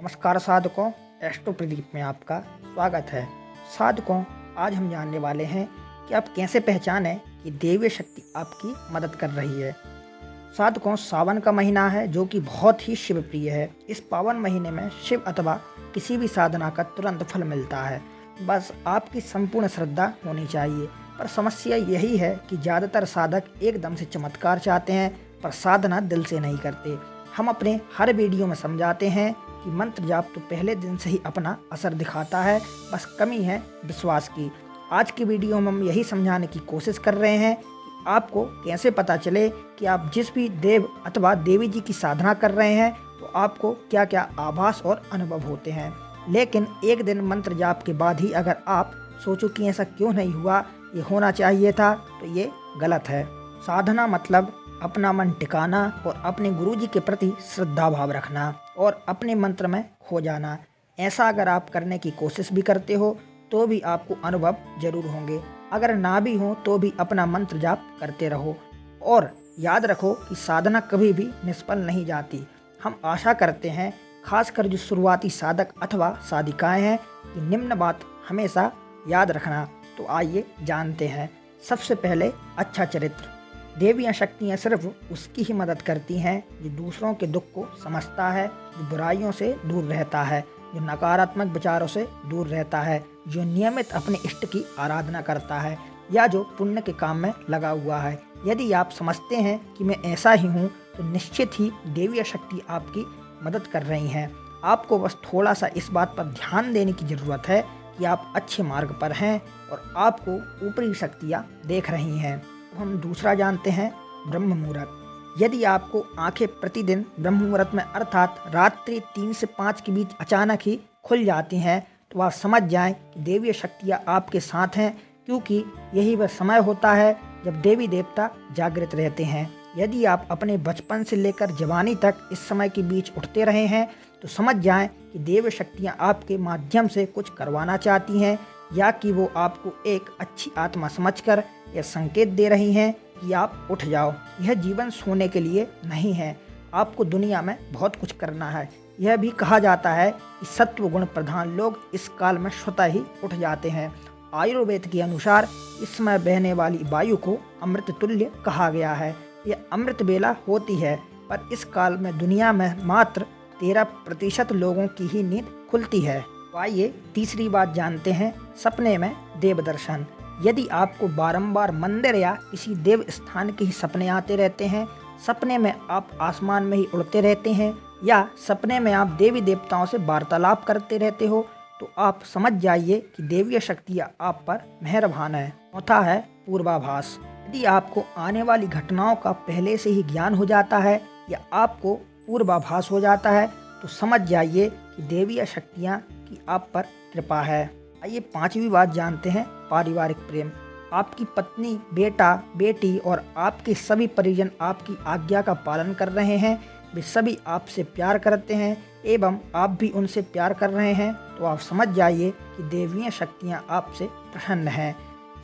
नमस्कार साधकों, एस्ट्रो प्रदीप में आपका स्वागत है। साधकों, आज हम जानने वाले हैं कि आप कैसे पहचानें कि दैवीय शक्ति आपकी मदद कर रही है। साधकों, सावन का महीना है जो कि बहुत ही शिव प्रिय है। इस पावन महीने में शिव अथवा किसी भी साधना का तुरंत फल मिलता है। बस आपकी संपूर्ण श्रद्धा होनी चाहिए। पर समस्या यही है कि ज़्यादातर साधक एकदम से चमत्कार चाहते हैं पर साधना दिल से नहीं करते। हम अपने हर वीडियो में समझाते हैं कि मंत्र जाप तो पहले दिन से ही अपना असर दिखाता है, बस कमी है विश्वास की। आज की वीडियो में हम यही समझाने की कोशिश कर रहे हैं कि आपको कैसे पता चले कि आप जिस भी देव अथवा देवी जी की साधना कर रहे हैं तो आपको क्या क्या आभास और अनुभव होते हैं। लेकिन एक दिन मंत्र जाप के बाद ही अगर आप सोचो कि ऐसा क्यों नहीं हुआ, ये होना चाहिए था, तो ये गलत है। साधना मतलब अपना मन टिकाना और अपने गुरुजी के प्रति श्रद्धा भाव रखना और अपने मंत्र में खो जाना। ऐसा अगर आप करने की कोशिश भी करते हो तो भी आपको अनुभव जरूर होंगे। अगर ना भी हो तो भी अपना मंत्र जाप करते रहो और याद रखो कि साधना कभी भी निष्फल नहीं जाती। हम आशा करते हैं, खासकर जो शुरुआती साधक अथवा साधिकाएं हैं, कि निम्न बात हमेशा याद रखना। तो आइए जानते हैं। सबसे पहले, अच्छा चरित्र। देवियाँ शक्तियाँ सिर्फ उसकी ही मदद करती हैं जो दूसरों के दुख को समझता है, जो बुराइयों से दूर रहता है, जो नकारात्मक विचारों से दूर रहता है, जो नियमित अपने इष्ट की आराधना करता है या जो पुण्य के काम में लगा हुआ है। यदि आप समझते हैं कि मैं ऐसा ही हूँ तो निश्चित ही देवीय शक्ति आपकी मदद कर रही हैं। आपको बस थोड़ा सा इस बात पर ध्यान देने की ज़रूरत है कि आप अच्छे मार्ग पर हैं और आपको ऊपरी शक्तियाँ देख रही हैं। हम दूसरा जानते हैं, ब्रह्म मुहूर्त। यदि आपको आंखें प्रतिदिन ब्रह्म मुहूर्त में अर्थात रात्रि 3 से 5 के बीच अचानक ही खुल जाती हैं तो आप समझ जाएं कि देवीय शक्तियाँ आपके साथ हैं, क्योंकि यही वह समय होता है जब देवी देवता जागृत रहते हैं। यदि आप अपने बचपन से लेकर जवानी तक इस समय के बीच उठते रहे हैं तो समझ जाएं कि देवी शक्तियाँ आपके माध्यम से कुछ करवाना चाहती हैं या कि वो आपको एक अच्छी आत्मा समझकर यह संकेत दे रही हैं कि आप उठ जाओ। यह जीवन सोने के लिए नहीं है, आपको दुनिया में बहुत कुछ करना है। यह भी कहा जाता है कि सत्व गुण प्रधान लोग इस काल में स्वतः ही उठ जाते हैं। आयुर्वेद के अनुसार इस समय बहने वाली वायु को अमृत तुल्य कहा गया है। यह अमृत बेला होती है, पर इस काल में दुनिया में मात्र 13% लोगों की ही नींद खुलती है। आइए तीसरी बात जानते हैं, सपने में देव दर्शन। यदि आपको बारंबार मंदिर या किसी देव स्थान के ही सपने आते रहते हैं, सपने में आप आसमान में ही उड़ते रहते हैं या सपने में आप देवी देवताओं से वार्तालाप करते रहते हो, तो आप समझ जाइए कि देवीय शक्तियाँ आप पर मेहरबान है। चौथा है, पूर्वाभास। यदि आपको आने वाली घटनाओं का पहले से ही ज्ञान हो जाता है या आपको पूर्वाभास हो जाता है तो समझ जाइए कि देवीय शक्तियाँ की आप पर कृपा है। आइए पांचवी बात जानते हैं, पारिवारिक प्रेम। आपकी पत्नी, बेटा, बेटी और आपके सभी परिजन आपकी आज्ञा का पालन कर रहे हैं। वे सभी आपसे प्यार करते हैं एवं आप भी उनसे प्यार कर रहे हैं, तो आप समझ जाइए कि देवीय शक्तियाँ आपसे प्रसन्न हैं।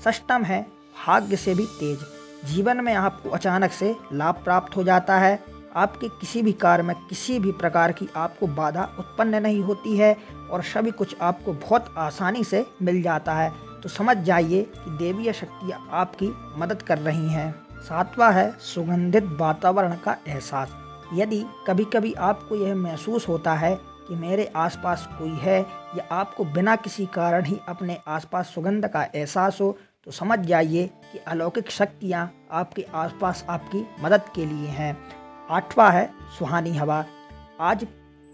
षष्ठम है, भाग्य से भी तेज। जीवन में आपको अचानक से लाभ प्राप्त हो जाता है। आपके किसी भी कार्य में किसी भी प्रकार की आपको बाधा उत्पन्न नहीं होती है और सभी कुछ आपको बहुत आसानी से मिल जाता है, तो समझ जाइए कि देवीय शक्तियाँ आपकी मदद कर रही हैं। सातवां है, सुगंधित वातावरण का एहसास। यदि कभी कभी आपको यह महसूस होता है कि मेरे आसपास कोई है या आपको बिना किसी कारण ही अपने आसपास सुगंध का एहसास हो, तो समझ जाइए कि अलौकिक शक्तियाँ आपके आसपास आपकी मदद के लिए हैं। आठवां है, सुहानी हवा। आज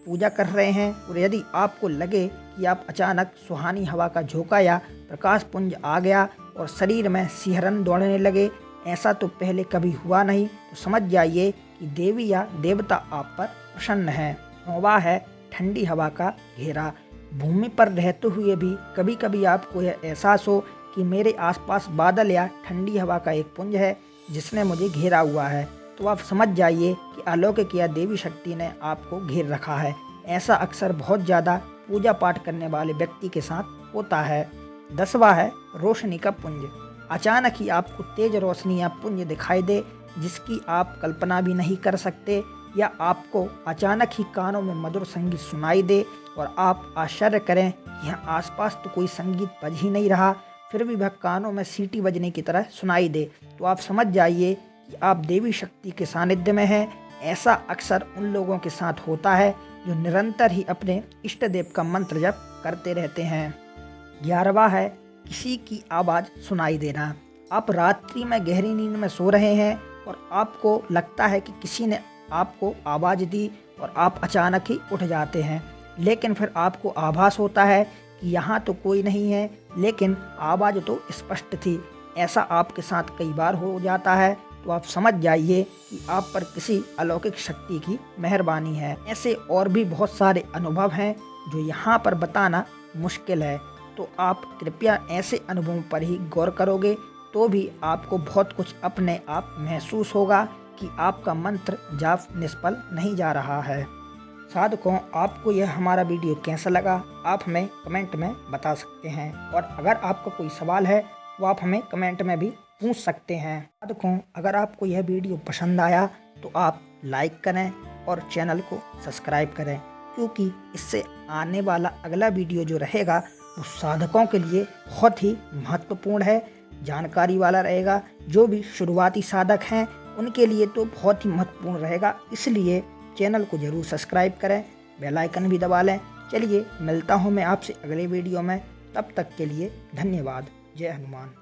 पूजा कर रहे हैं और यदि आपको लगे कि आप अचानक सुहानी हवा का झोंका या प्रकाश पुंज आ गया और शरीर में सिहरन दौड़ने लगे, ऐसा तो पहले कभी हुआ नहीं, तो समझ जाइए कि देवी या देवता आप पर प्रसन्न हैं। नौवां है, ठंडी हवा का घेरा। भूमि पर रहते हुए भी कभी कभी आपको यह एहसास हो कि मेरे आसपास बादल या ठंडी हवा का एक पुंज है जिसने मुझे घेरा हुआ है, तो आप समझ जाइए कि अलौकिक या देवी शक्ति ने आपको घेर रखा है। ऐसा अक्सर बहुत ज़्यादा पूजा पाठ करने वाले व्यक्ति के साथ होता है। 10वां है, रोशनी का पुंज। अचानक ही आपको तेज रोशनी या पुंज दिखाई दे जिसकी आप कल्पना भी नहीं कर सकते, या आपको अचानक ही कानों में मधुर संगीत सुनाई दे और आप आश्चर्य करें कि यहाँ आसपास तो कोई संगीत बज ही नहीं रहा, फिर भी वह कानों में सीटी बजने की तरह सुनाई दे, तो आप समझ जाइए कि आप देवी शक्ति के सानिध्य में हैं। ऐसा अक्सर उन लोगों के साथ होता है जो निरंतर ही अपने इष्ट देव का मंत्र जप करते रहते हैं। 11वां है किसी की आवाज़ सुनाई देना। आप रात्रि में गहरी नींद में सो रहे हैं और आपको लगता है कि किसी ने आपको आवाज़ दी और आप अचानक ही उठ जाते हैं, लेकिन फिर आपको आभास होता है कि यहाँ तो कोई नहीं है, लेकिन आवाज़ तो स्पष्ट थी। ऐसा आपके साथ कई बार हो जाता है, तो आप समझ जाइए कि आप पर किसी अलौकिक शक्ति की मेहरबानी है। ऐसे और भी बहुत सारे अनुभव हैं जो यहाँ पर बताना मुश्किल है, तो आप कृपया ऐसे अनुभवों पर ही गौर करोगे तो भी आपको बहुत कुछ अपने आप महसूस होगा कि आपका मंत्र जाप निष्फल नहीं जा रहा है। साधकों, आपको यह हमारा वीडियो कैसा लगा आप हमें कमेंट में बता सकते हैं, और अगर आपका कोई सवाल है तो आप हमें कमेंट में भी पूछ सकते हैं। साधकों, अगर आपको यह वीडियो पसंद आया तो आप लाइक करें और चैनल को सब्सक्राइब करें, क्योंकि इससे आने वाला अगला वीडियो जो रहेगा वो साधकों के लिए बहुत ही महत्वपूर्ण है, जानकारी वाला रहेगा। जो भी शुरुआती साधक हैं उनके लिए तो बहुत ही महत्वपूर्ण रहेगा, इसलिए चैनल को ज़रूर सब्सक्राइब करें, बेल आइकन भी दबा लें। चलिए मिलता हूँ मैं आपसे अगले वीडियो में, तब तक के लिए धन्यवाद। जय हनुमान।